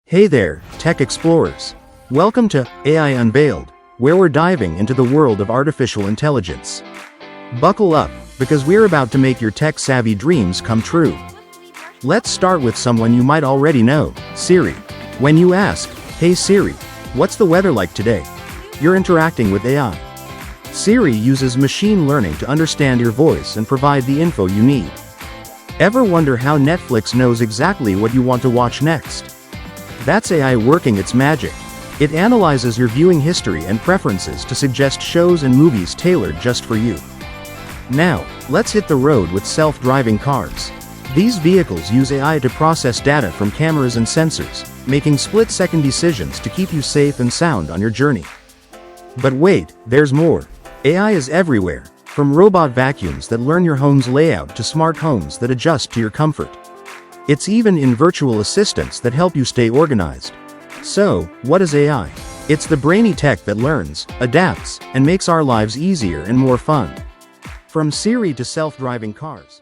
Hey there, tech explorers. Welcome to AI Unveiled, where we're diving into the world of artificial intelligence. Buckle up, because we're about to make your tech-savvy dreams come true. Let's start with someone you might already know, Siri. When you ask, "Hey Siri, what's the weather like today?" you're interacting with AI. Siri uses machine learning to understand your voice and provide the info you need. Ever wonder how Netflix knows exactly what you want to watch next? That's AI working its magic. It analyzes your viewing history and preferences to suggest shows and movies tailored just for you. Now, let's hit the road with self-driving cars. These vehicles use AI to process data from cameras and sensors, making split-second decisions to keep you safe and sound on your journey. But wait, there's more. AI is everywhere, from robot vacuums that learn your home's layout to smart homes that adjust to your comfort. It's even in virtual assistants that help you stay organized. So, what is AI? It's the brainy tech that learns, adapts, and makes our lives easier and more fun. From Siri to self-driving cars.